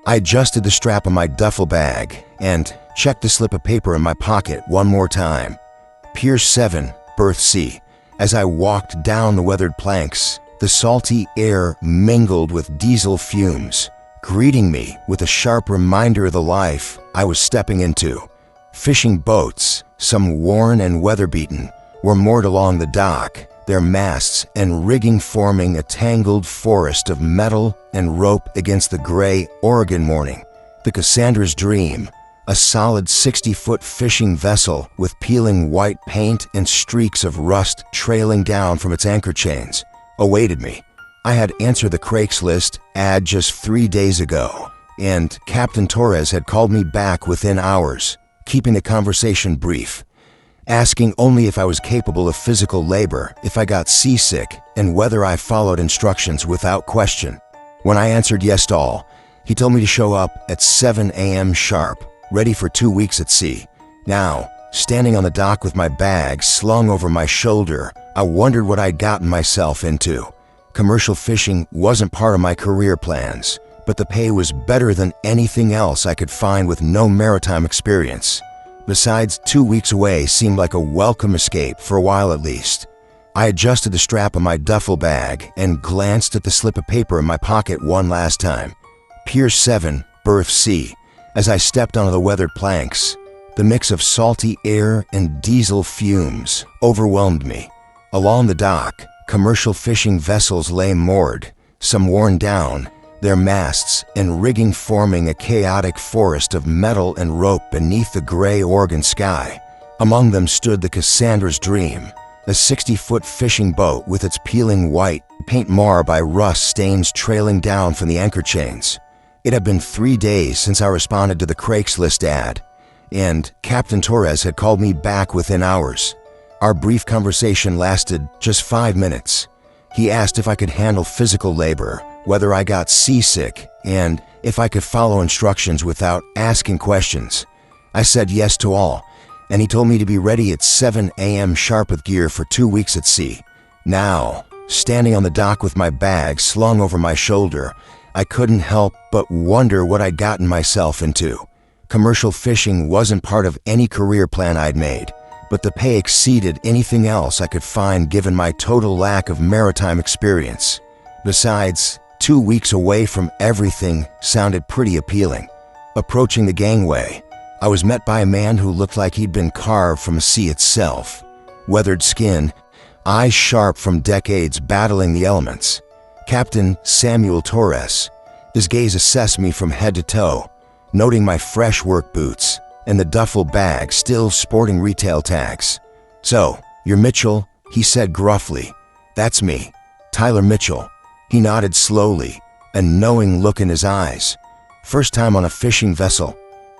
I adjusted the strap on my duffel bag and checked the slip of paper in my pocket one more time. Pier 7, berth C. As I walked down the weathered planks, the salty air mingled with diesel fumes, greeting me with a sharp reminder of the life I was stepping into. Fishing boats, some worn and weather-beaten, were moored along the dock, their masts and rigging forming a tangled forest of metal and rope against the gray Oregon morning. The Cassandra's Dream, a solid 60-foot fishing vessel with peeling white paint and streaks of rust trailing down from its anchor chains, awaited me. I had answered the Craigslist ad just 3 days ago, and Captain Torres had called me back within hours, keeping the conversation brief, asking only if I was capable of physical labor, if I got seasick, and whether I followed instructions without question. When I answered yes to all, he told me to show up at 7 a.m. sharp, ready for 2 weeks at sea. Now, standing on the dock with my bag slung over my shoulder, I wondered what I'd gotten myself into. Commercial fishing wasn't part of my career plans, but the pay was better than anything else I could find with no maritime experience. Besides, 2 weeks away seemed like a welcome escape for a while at least. I adjusted the strap on my duffel bag and glanced at the slip of paper in my pocket one last time. Pier 7, berth C. As I stepped onto the weathered planks, the mix of salty air and diesel fumes overwhelmed me. Along the dock, commercial fishing vessels lay moored, some worn down, their masts and rigging forming a chaotic forest of metal and rope beneath the gray Oregon sky. Among them stood the Cassandra's Dream, a 60-foot fishing boat with its peeling white paint marred by rust stains trailing down from the anchor chains. It had been 3 days since I responded to the Craigslist ad, and Captain Torres had called me back within hours. Our brief conversation lasted just 5 minutes. He asked if I could handle physical labor, whether I got seasick, and if I could follow instructions without asking questions. I said yes to all, and he told me to be ready at 7 a.m. sharp with gear for 2 weeks at sea. Now, standing on the dock with my bag slung over my shoulder, I couldn't help but wonder what I'd gotten myself into. Commercial fishing wasn't part of any career plan I'd made, but the pay exceeded anything else I could find given my total lack of maritime experience. Besides, 2 weeks away from everything sounded pretty appealing. Approaching the gangway, I was met by a man who looked like he'd been carved from the sea itself. Weathered skin, eyes sharp from decades battling the elements. Captain Samuel Torres. His gaze assessed me from head to toe, noting my fresh work boots and the duffel bag still sporting retail tags. "So, you're Mitchell?" he said gruffly. "That's me, Tyler Mitchell." He nodded slowly, a knowing look in his eyes. "First time on a fishing vessel?"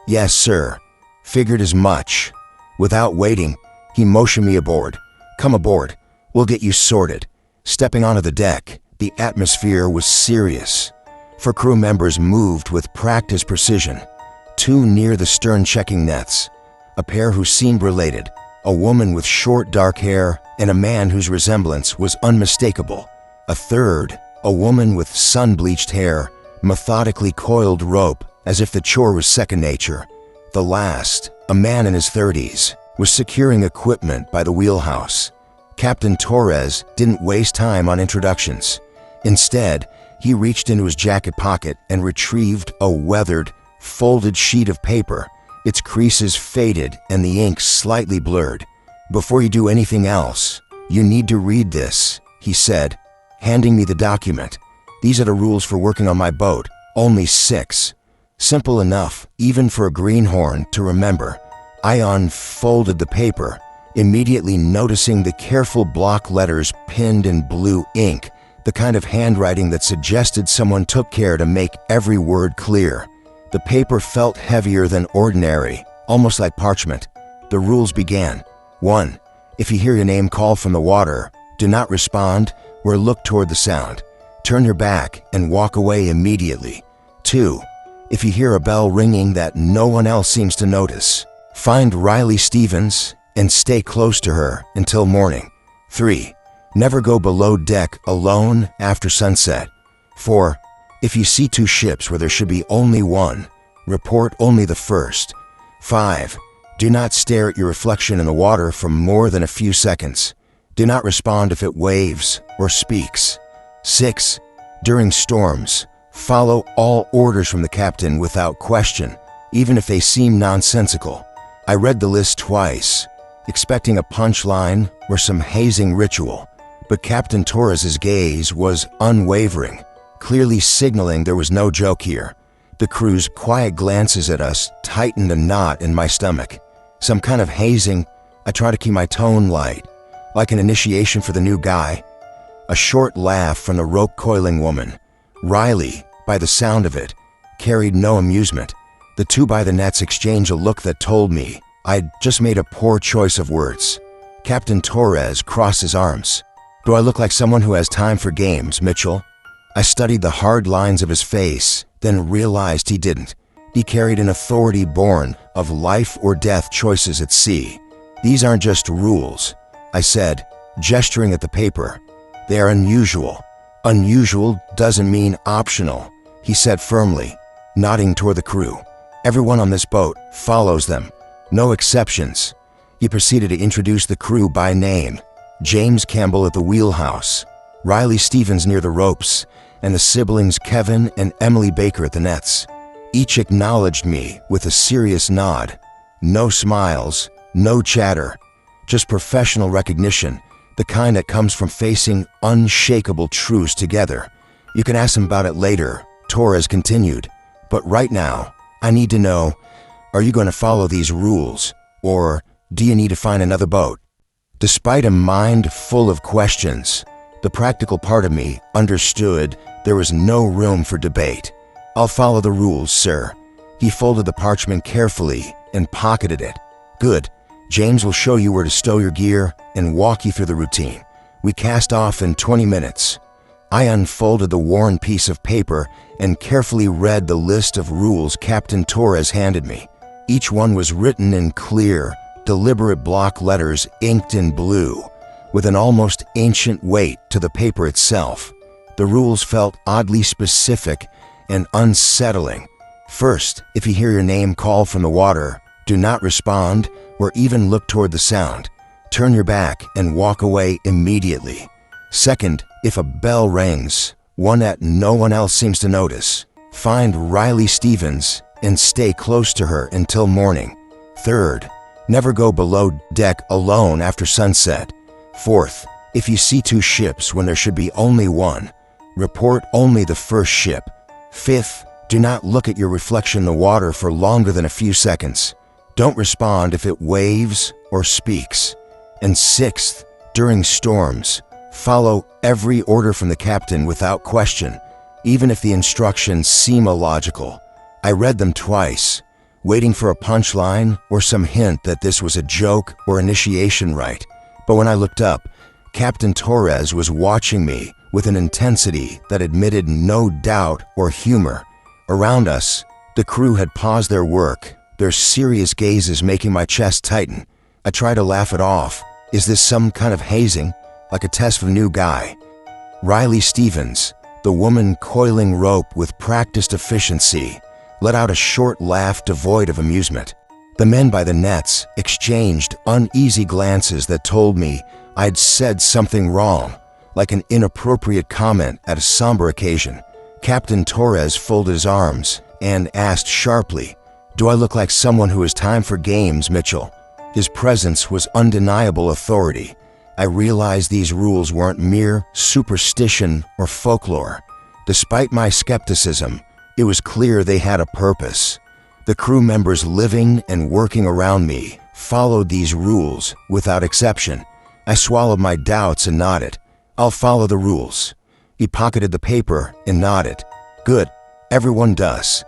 "Yes, sir." Figured as much. Without waiting, he motioned me aboard. "Come aboard. We'll get you sorted." Stepping onto the deck, the atmosphere was serious. For crew members moved with practiced precision. 2 near the stern checking nets, a pair who seemed related, a woman with short dark hair and a man whose resemblance was unmistakable. A third, a woman with sun-bleached hair, methodically coiled rope as if the chore was second nature. The last, a man in his 30s, was securing equipment by the wheelhouse. Captain Torres didn't waste time on introductions. Instead, he reached into his jacket pocket and retrieved a weathered, folded sheet of paper, its creases faded and the ink slightly blurred. "Before you do anything else, you need to read this," he said, handing me the document. "These are the rules for working on my boat, only 6. Simple enough, even for a greenhorn to remember." I unfolded the paper, immediately noticing the careful block letters pinned in blue ink, the kind of handwriting that suggested someone took care to make every word clear. The paper felt heavier than ordinary, almost like parchment. The rules began. 1. If you hear your name called from the water, do not respond or look toward the sound. Turn your back and walk away immediately. 2. If you hear a bell ringing that no one else seems to notice, find Riley Stevens and stay close to her until morning. 3. Never go below deck alone after sunset. 4. If you see two ships where there should be only one, report only the first. 5. Do not stare at your reflection in the water for more than a few seconds. Do not respond if it waves or speaks. 6. During storms, follow all orders from the captain without question, even if they seem nonsensical. I read the list twice, expecting a punchline or some hazing ritual, but Captain Torres's gaze was unwavering, clearly signaling there was no joke here. The crew's quiet glances at us tightened a knot in my stomach. Some kind of hazing. I try to keep my tone light, like an initiation for the new guy. A short laugh from the rope-coiling woman. Riley, by the sound of it, carried no amusement. The two by the nets exchanged a look that told me I'd just made a poor choice of words. Captain Torres crossed his arms. Do I look like someone who has time for games, Mitchell? I studied the hard lines of his face, then realized he didn't. He carried an authority born of life or death choices at sea. These aren't just rules, I said, gesturing at the paper. They are unusual. Unusual doesn't mean optional, he said firmly, nodding toward the crew. Everyone on this boat follows them, no exceptions. He proceeded to introduce the crew by name. James Campbell at the wheelhouse, Riley Stevens near the ropes, and the siblings Kevin and Emily Baker at the nets. Each acknowledged me with a serious nod. No smiles, no chatter, just professional recognition, the kind that comes from facing unshakable truths together. You can ask them about it later, Torres continued, but right now, I need to know, are you going to follow these rules, or do you need to find another boat? Despite a mind full of questions, the practical part of me understood there was no room for debate. I'll follow the rules, sir. He folded the parchment carefully and pocketed it. Good. James will show you where to stow your gear and walk you through the routine. We cast off in 20 minutes. I unfolded the worn piece of paper and carefully read the list of rules Captain Torres handed me. Each one was written in clear, deliberate block letters inked in blue, with an almost ancient weight to the paper itself. The rules felt oddly specific and unsettling. First, if you hear your name called from the water, do not respond or even look toward the sound. Turn your back and walk away immediately. Second, if a bell rings, one that no one else seems to notice, find Riley Stevens and stay close to her until morning. Third, never go below deck alone after sunset. Fourth, if you see two ships when there should be only one, report only the first ship. Fifth, do not look at your reflection in the water for longer than a few seconds. Don't respond if it waves or speaks. And sixth, during storms, follow every order from the captain without question, even if the instructions seem illogical. I read them twice, waiting for a punchline or some hint that this was a joke or initiation rite. But when I looked up, Captain Torres was watching me with an intensity that admitted no doubt or humor. Around us, the crew had paused their work, their serious gazes making my chest tighten. I tried to laugh it off. Is this some kind of hazing, like a test for the new guy? Riley Stevens, the woman coiling rope with practiced efficiency, let out a short laugh devoid of amusement. The men by the nets exchanged uneasy glances that told me I'd said something wrong, like an inappropriate comment at a somber occasion. Captain Torres folded his arms and asked sharply, "Do I look like someone who has time for games, Mitchell?" His presence was undeniable authority. I realized these rules weren't mere superstition or folklore. Despite my skepticism, it was clear they had a purpose. The crew members living and working around me followed these rules without exception. I swallowed my doubts and nodded. I'll follow the rules. He pocketed the paper and nodded. Good, everyone does.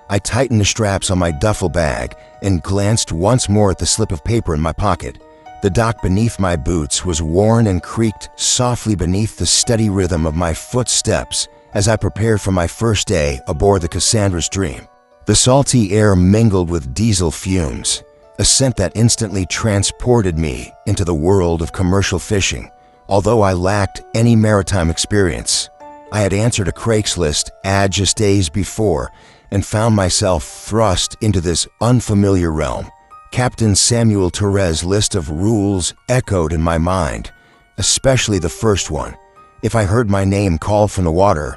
I tightened the straps on my duffel bag and glanced once more at the slip of paper in my pocket. The dock beneath my boots was worn and creaked softly beneath the steady rhythm of my footsteps as I prepared for my first day aboard the Cassandra's Dream. The salty air mingled with diesel fumes, a scent that instantly transported me into the world of commercial fishing. Although I lacked any maritime experience, I had answered a Craigslist ad just days before and found myself thrust into this unfamiliar realm. Captain Samuel Torres' list of rules echoed in my mind, especially the first one. If I heard my name called from the water,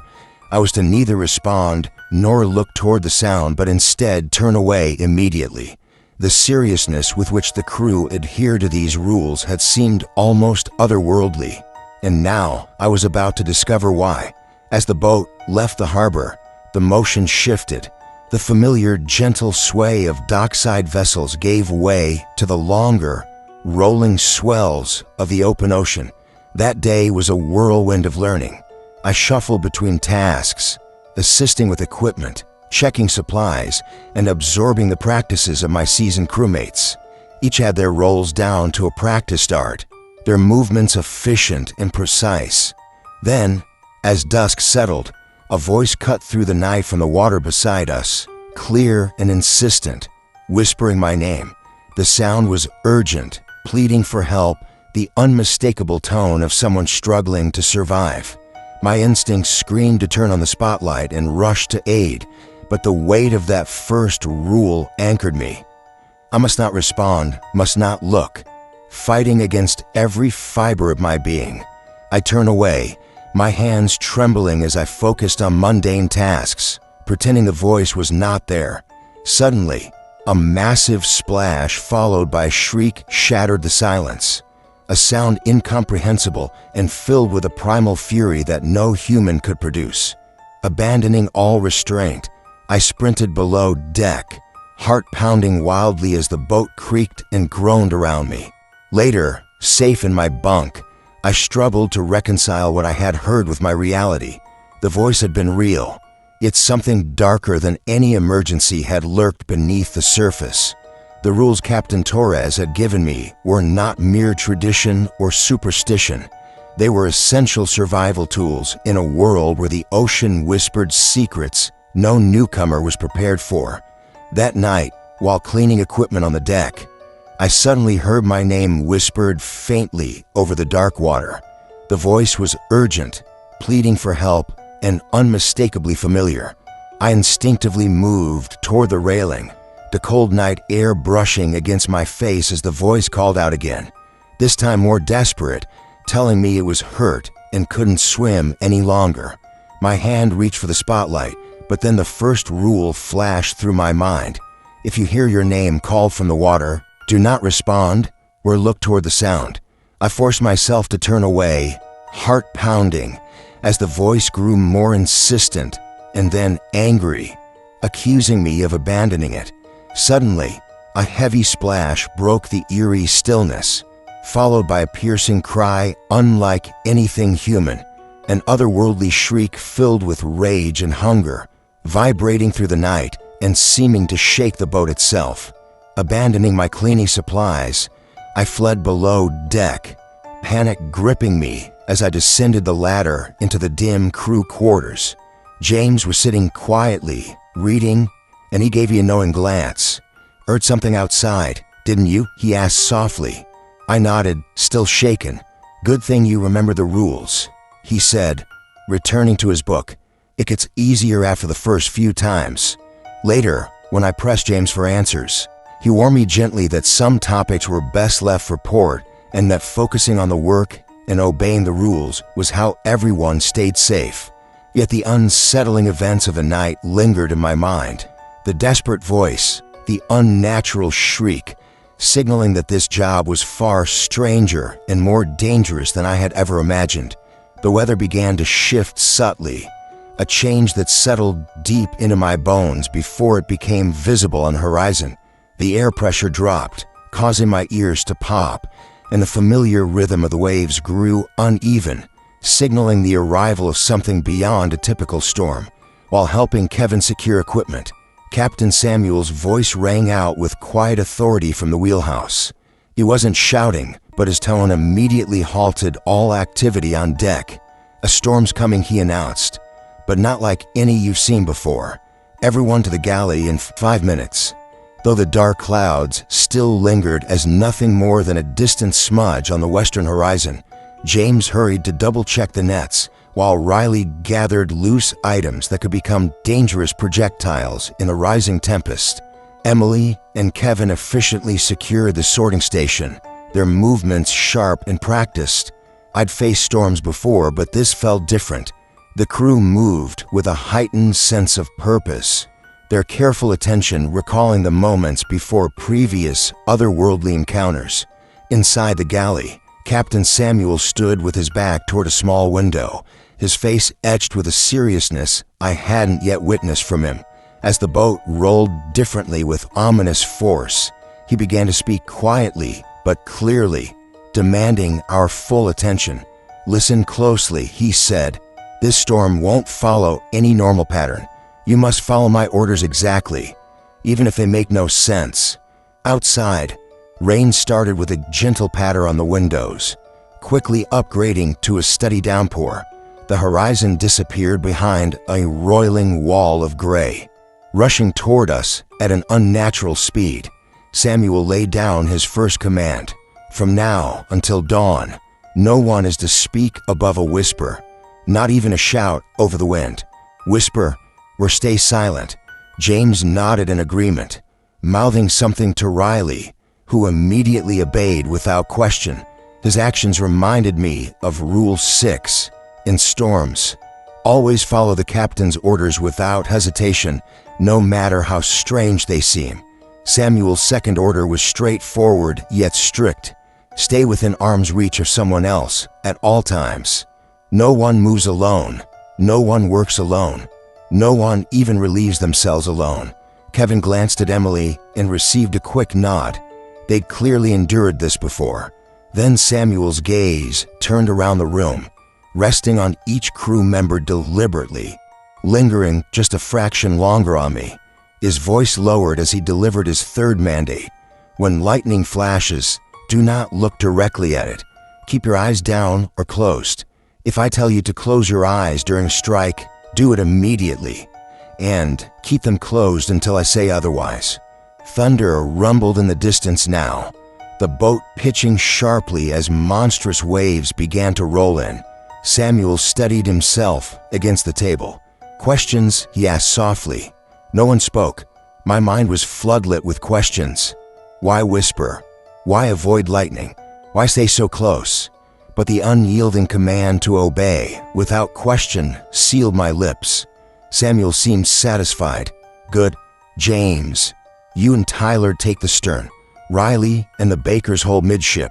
I was to neither respond nor look toward the sound, but instead turn away immediately. The seriousness with which the crew adhered to these rules had seemed almost otherworldly, and now I was about to discover why. As the boat left the harbor, the motion shifted. The familiar, gentle sway of dockside vessels gave way to the longer, rolling swells of the open ocean. That day was a whirlwind of learning. I shuffled between tasks, assisting with equipment, checking supplies, and absorbing the practices of my seasoned crewmates. Each had their roles down to a practiced art, their movements efficient and precise. Then, as dusk settled, a voice cut through the night from the water beside us, clear and insistent, whispering my name. The sound was urgent, pleading for help, the unmistakable tone of someone struggling to survive. My instincts screamed to turn on the spotlight and rush to aid, but the weight of that first rule anchored me. I must not respond, must not look, fighting against every fiber of my being. I turned away, my hands trembling as I focused on mundane tasks, pretending the voice was not there. Suddenly, a massive splash followed by a shriek shattered the silence. A sound incomprehensible and filled with a primal fury that no human could produce. Abandoning all restraint, I sprinted below deck, heart pounding wildly as the boat creaked and groaned around me. Later, safe in my bunk, I struggled to reconcile what I had heard with my reality. The voice had been real, yet something darker than any emergency had lurked beneath the surface. The rules Captain Torres had given me were not mere tradition or superstition. They were essential survival tools in a world where the ocean whispered secrets no newcomer was prepared for. That night, while cleaning equipment on the deck, I suddenly heard my name whispered faintly over the dark water. The voice was urgent, pleading for help, and unmistakably familiar. I instinctively moved toward the railing, the cold night air brushing against my face as the voice called out again, this time more desperate, telling me it was hurt and couldn't swim any longer. My hand reached for the spotlight, but then the first rule flashed through my mind. If you hear your name called from the water, do not respond or look toward the sound. I forced myself to turn away, heart pounding, as the voice grew more insistent and then angry, accusing me of abandoning it. Suddenly, a heavy splash broke the eerie stillness, followed by a piercing cry unlike anything human, an otherworldly shriek filled with rage and hunger, vibrating through the night and seeming to shake the boat itself. Abandoning my cleaning supplies, I fled below deck, panic gripping me as I descended the ladder into the dim crew quarters. James was sitting quietly, reading, and he gave me a knowing glance. "Heard something outside, didn't you?" he asked softly. I nodded, still shaken. "Good thing you remember the rules," he said, returning to his book. "It gets easier after the first few times." Later, when I pressed James for answers, he warned me gently that some topics were best left for port and that focusing on the work and obeying the rules was how everyone stayed safe. Yet the unsettling events of the night lingered in my mind. The desperate voice, the unnatural shriek, signaling that this job was far stranger and more dangerous than I had ever imagined. The weather began to shift subtly, a change that settled deep into my bones before it became visible on the horizon. The air pressure dropped, causing my ears to pop, and the familiar rhythm of the waves grew uneven, signaling the arrival of something beyond a typical storm. While helping Kevin secure equipment, Captain Samuel's voice rang out with quiet authority from the wheelhouse. He wasn't shouting, but his tone immediately halted all activity on deck. "A storm's coming," he announced, "but not like any you've seen before. Everyone to the galley in 5 minutes." Though the dark clouds still lingered as nothing more than a distant smudge on the western horizon, James hurried to double-check the nets, while Riley gathered loose items that could become dangerous projectiles in the rising tempest. Emily and Kevin efficiently secured the sorting station, their movements sharp and practiced. I'd faced storms before, but this felt different. The crew moved with a heightened sense of purpose, their careful attention recalling the moments before previous otherworldly encounters. Inside the galley, Captain Samuel stood with his back toward a small window, his face etched with a seriousness I hadn't yet witnessed from him. As the boat rolled differently with ominous force, he began to speak quietly but clearly, demanding our full attention. "Listen closely," he said. "This storm won't follow any normal pattern. You must follow my orders exactly, even if they make no sense." Outside, rain started with a gentle patter on the windows, quickly upgrading to a steady downpour. The horizon disappeared behind a roiling wall of gray. Rushing toward us at an unnatural speed, Samuel laid down his first command. "From now until dawn, no one is to speak above a whisper, not even a shout over the wind. Whisper or stay silent." James nodded in agreement, mouthing something to Riley, who immediately obeyed without question. His actions reminded me of Rule 6 in storms. Always follow the captain's orders without hesitation, no matter how strange they seem. Samuel's second order was straightforward yet strict. Stay within arm's reach of someone else at all times. No one moves alone. No one works alone. No one even relieves themselves alone. Kevin glanced at Emily and received a quick nod. They'd clearly endured this before. Then Samuel's gaze turned around the room, resting on each crew member deliberately, lingering just a fraction longer on me. His voice lowered as he delivered his third mandate. "When lightning flashes, do not look directly at it. Keep your eyes down or closed. If I tell you to close your eyes during a strike, do it immediately, and keep them closed until I say otherwise." Thunder rumbled in the distance now, the boat pitching sharply as monstrous waves began to roll in. Samuel steadied himself against the table. Questions he asked softly. No one spoke. My mind was floodlit with questions. Why whisper? Why avoid lightning? Why stay so close? But the unyielding command to obey, without question, sealed my lips. Samuel seemed satisfied. "Good. James, you and Tyler take the stern. Riley and the Bakers hold midship.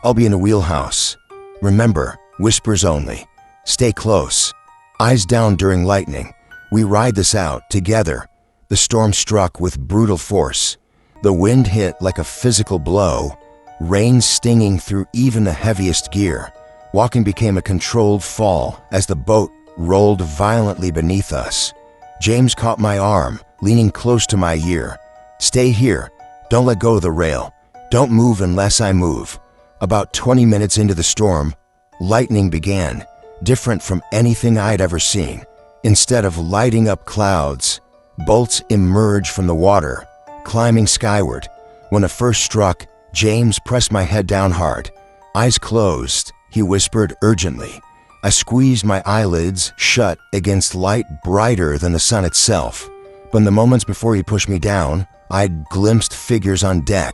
I'll be in the wheelhouse. Remember, whispers only. Stay close. Eyes down during lightning. We ride this out together." The storm struck with brutal force. The wind hit like a physical blow, rain stinging through even the heaviest gear. Walking became a controlled fall as the boat rolled violently beneath us. James caught my arm, leaning close to my ear. "Stay here. Don't let go of the rail. Don't move unless I move." About 20 minutes into the storm, lightning began, different from anything I'd ever seen. Instead of lighting up clouds, bolts emerged from the water, climbing skyward. When it first struck, James pressed my head down hard. Eyes closed, he whispered urgently. I squeezed my eyelids shut against light brighter than the sun itself. But in the moments before he pushed me down, I'd glimpsed figures on deck.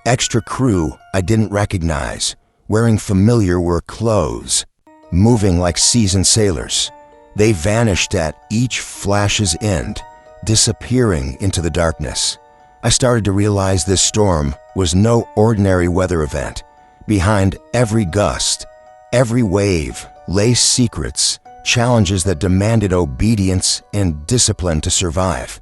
Extra crew I didn't recognize, wearing familiar work clothes, moving like seasoned sailors. They vanished at each flash's end, disappearing into the darkness. I started to realize this storm was no ordinary weather event. Behind every gust, every wave, lay secrets, challenges that demanded obedience and discipline to survive.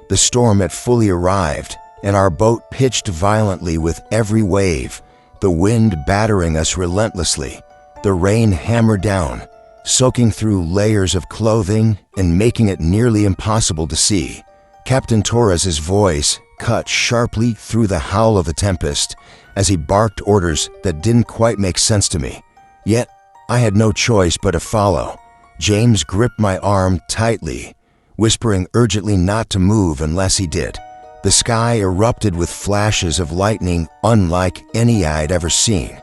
The storm had fully arrived, and our boat pitched violently with every wave, the wind battering us relentlessly. The rain hammered down, soaking through layers of clothing and making it nearly impossible to see. Captain Torres's voice cut sharply through the howl of the tempest as he barked orders that didn't quite make sense to me. Yet, I had no choice but to follow. James gripped my arm tightly, whispering urgently not to move unless he did. The sky erupted with flashes of lightning unlike any I'd ever seen.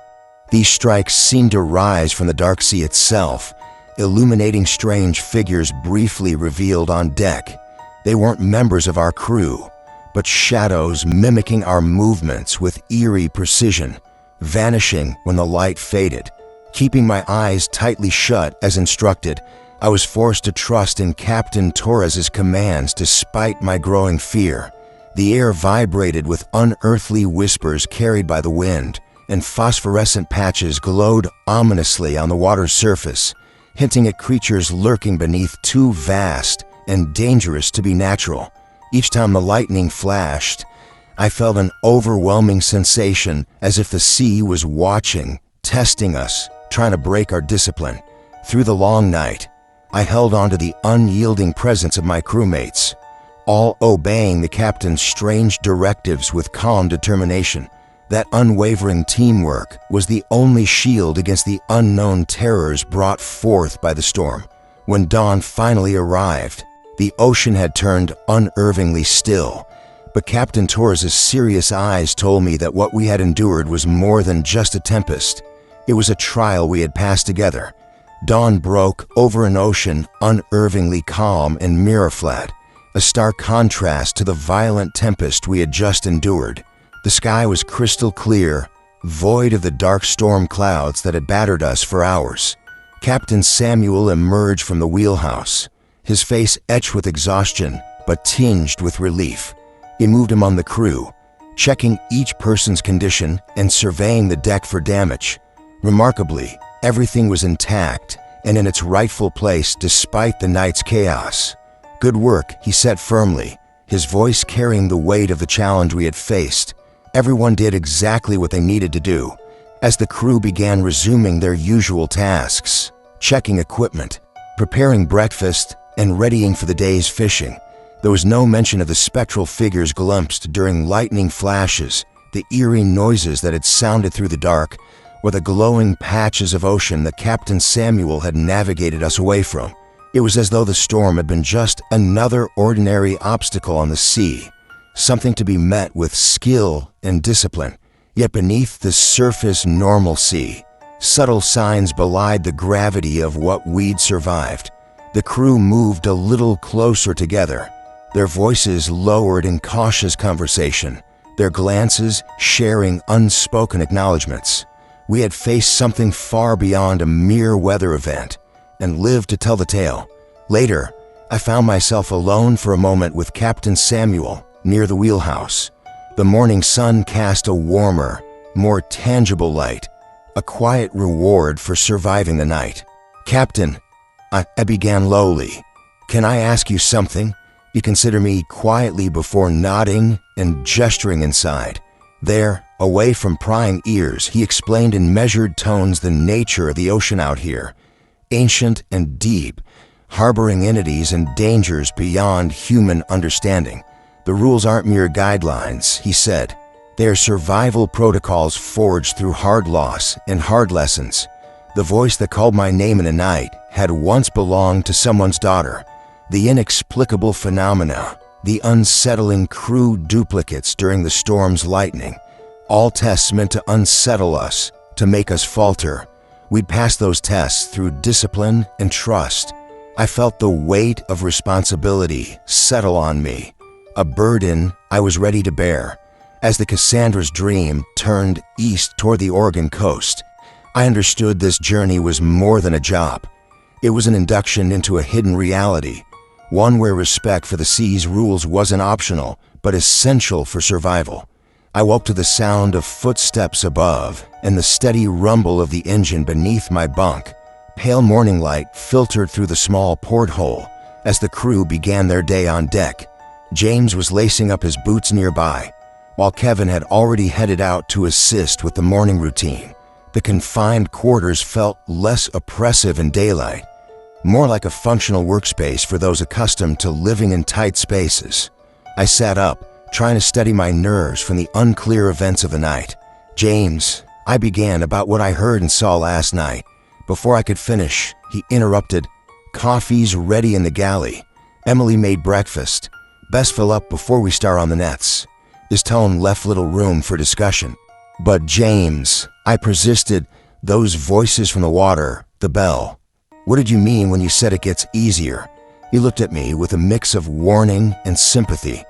These strikes seemed to rise from the dark sea itself, illuminating strange figures briefly revealed on deck. They weren't members of our crew, but shadows mimicking our movements with eerie precision, vanishing when the light faded. Keeping my eyes tightly shut as instructed, I was forced to trust in Captain Torres's commands despite my growing fear. The air vibrated with unearthly whispers carried by the wind, and phosphorescent patches glowed ominously on the water's surface, hinting at creatures lurking beneath too vast and dangerous to be natural. Each time the lightning flashed, I felt an overwhelming sensation as if the sea was watching, testing us, trying to break our discipline. Through the long night, I held on to the unyielding presence of my crewmates, all obeying the captain's strange directives with calm determination. That unwavering teamwork was the only shield against the unknown terrors brought forth by the storm. When dawn finally arrived, the ocean had turned unnervingly still, but Captain Torres's serious eyes told me that what we had endured was more than just a tempest. It was a trial we had passed together. Dawn broke over an ocean unnervingly calm and mirror-flat, a stark contrast to the violent tempest we had just endured. The sky was crystal clear, void of the dark storm clouds that had battered us for hours. Captain Samuel emerged from the wheelhouse, his face etched with exhaustion but tinged with relief. He moved among the crew, checking each person's condition and surveying the deck for damage. Remarkably, everything was intact and in its rightful place despite the night's chaos. "Good work," he said firmly, his voice carrying the weight of the challenge we had faced. Everyone did exactly what they needed to do. As the crew began resuming their usual tasks, checking equipment, preparing breakfast, and readying for the day's fishing, there was no mention of the spectral figures glimpsed during lightning flashes, the eerie noises that had sounded through the dark, or the glowing patches of ocean that Captain Samuel had navigated us away from. It was as though the storm had been just another ordinary obstacle on the sea, something to be met with skill and discipline. Yet beneath the surface normalcy, subtle signs belied the gravity of what we'd survived. The crew moved a little closer together, their voices lowered in cautious conversation, their glances sharing unspoken acknowledgments. We had faced something far beyond a mere weather event and lived to tell the tale. Later, I found myself alone for a moment with Captain Samuel near the wheelhouse. The morning sun cast a warmer, more tangible light, a quiet reward for surviving the night. "Captain," I began lowly, "can I ask you something?" He considered me quietly before nodding and gesturing inside. There, away from prying ears, he explained in measured tones the nature of the ocean out here, ancient and deep, harboring entities and dangers beyond human understanding. "The rules aren't mere guidelines," he said. "They are survival protocols forged through hard loss and hard lessons." The voice that called my name in the night had once belonged to someone's daughter. The inexplicable phenomena, the unsettling crew duplicates during the storm's lightning, all tests meant to unsettle us, to make us falter. We'd passed those tests through discipline and trust. I felt the weight of responsibility settle on me, a burden I was ready to bear. As the Cassandra's Dream turned east toward the Oregon coast, I understood this journey was more than a job. It was an induction into a hidden reality, one where respect for the sea's rules wasn't optional, but essential for survival. I woke to the sound of footsteps above and the steady rumble of the engine beneath my bunk. Pale morning light filtered through the small porthole as the crew began their day on deck. James was lacing up his boots nearby, while Kevin had already headed out to assist with the morning routine. The confined quarters felt less oppressive in daylight, more like a functional workspace for those accustomed to living in tight spaces. I sat up, trying to steady my nerves from the unclear events of the night. "James," I began about what I heard and saw last night. Before I could finish, he interrupted. "Coffee's ready in the galley. Emily made breakfast. Best fill up before we start on the nets." His tone left little room for discussion. "But James," I persisted, "those voices from the water, the bell. "What did you mean when you said it gets easier?" He looked at me with a mix of warning and sympathy.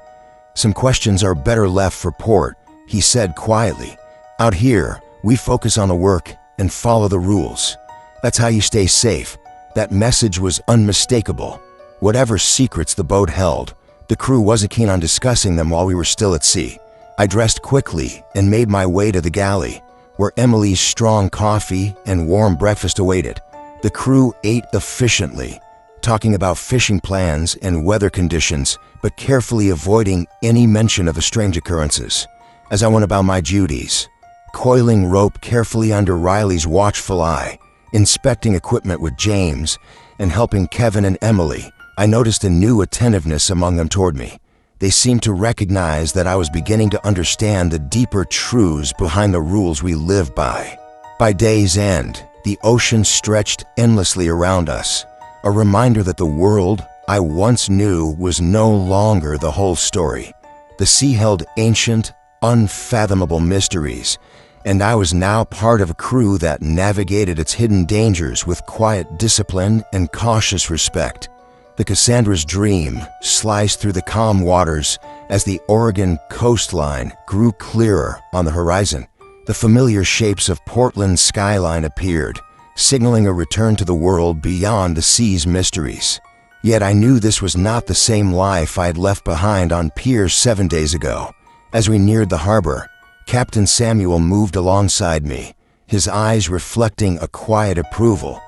"Some questions are better left for port," he said quietly. "Out here, we focus on the work and follow the rules. That's how you stay safe." That message was unmistakable. Whatever secrets the boat held, the crew wasn't keen on discussing them while we were still at sea. I dressed quickly and made my way to the galley, where Emily's strong coffee and warm breakfast awaited. The crew ate efficiently, talking about fishing plans and weather conditions, but carefully avoiding any mention of the strange occurrences. As I went about my duties, coiling rope carefully under Riley's watchful eye, inspecting equipment with James, and helping Kevin and Emily, I noticed a new attentiveness among them toward me. They seemed to recognize that I was beginning to understand the deeper truths behind the rules we live by. By day's end, the ocean stretched endlessly around us, a reminder that the world I once knew was no longer the whole story. The sea held ancient, unfathomable mysteries, and I was now part of a crew that navigated its hidden dangers with quiet discipline and cautious respect. The Cassandra's dream sliced through the calm waters as the Oregon coastline grew clearer on the horizon. The familiar shapes of Portland's skyline appeared, signaling a return to the world beyond the sea's mysteries. Yet I knew this was not the same life I had left behind on Pier 7 days ago. As we neared the harbor, Captain Samuel moved alongside me, his eyes reflecting a quiet approval,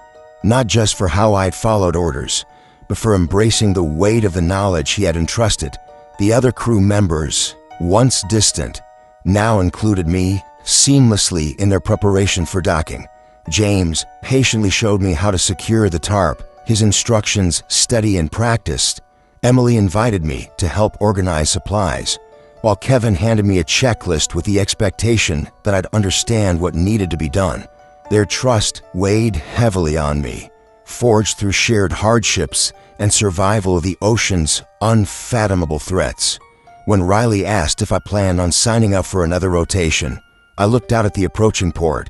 not just for how I had followed orders, but for embracing the weight of the knowledge he had entrusted. The other crew members, once distant, now included me seamlessly in their preparation for docking. James patiently showed me how to secure the tarp, his instructions steady and practiced. Emily invited me to help organize supplies, while Kevin handed me a checklist with the expectation that I'd understand what needed to be done. Their trust weighed heavily on me, forged through shared hardships and survival of the ocean's unfathomable threats. When Riley asked if I planned on signing up for another rotation, I looked out at the approaching port,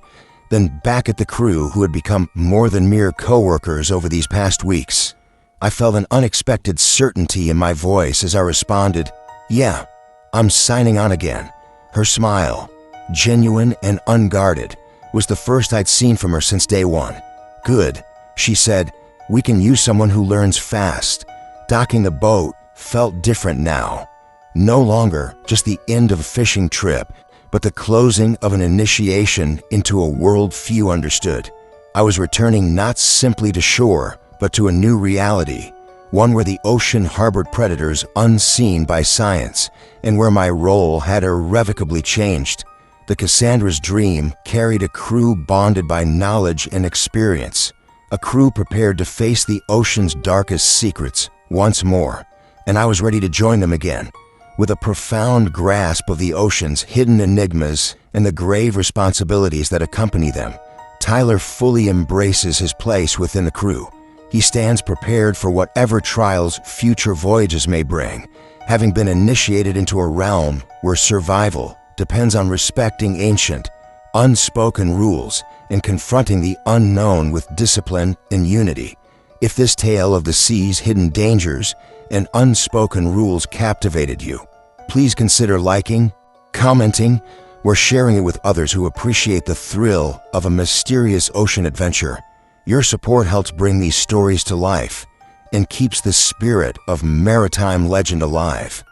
then back at the crew who had become more than mere co-workers over these past weeks. I felt an unexpected certainty in my voice as I responded, "Yeah, I'm signing on again." Her smile, genuine and unguarded, was the first I'd seen from her since day one. "Good," she said. "We can use someone who learns fast." Docking the boat felt different now. No longer just the end of a fishing trip, but the closing of an initiation into a world few understood. I was returning not simply to shore, but to a new reality, one where the ocean harbored predators unseen by science, and where my role had irrevocably changed. The Cassandra's dream carried a crew bonded by knowledge and experience, a crew prepared to face the ocean's darkest secrets once more, and I was ready to join them again. With a profound grasp of the ocean's hidden enigmas and the grave responsibilities that accompany them, Tyler fully embraces his place within the crew. He stands prepared for whatever trials future voyages may bring, having been initiated into a realm where survival depends on respecting ancient, unspoken rules and confronting the unknown with discipline and unity. If this tale of the sea's hidden dangers and unspoken rules captivated you, please consider liking, commenting, or sharing it with others who appreciate the thrill of a mysterious ocean adventure. Your support helps bring these stories to life and keeps the spirit of maritime legend alive.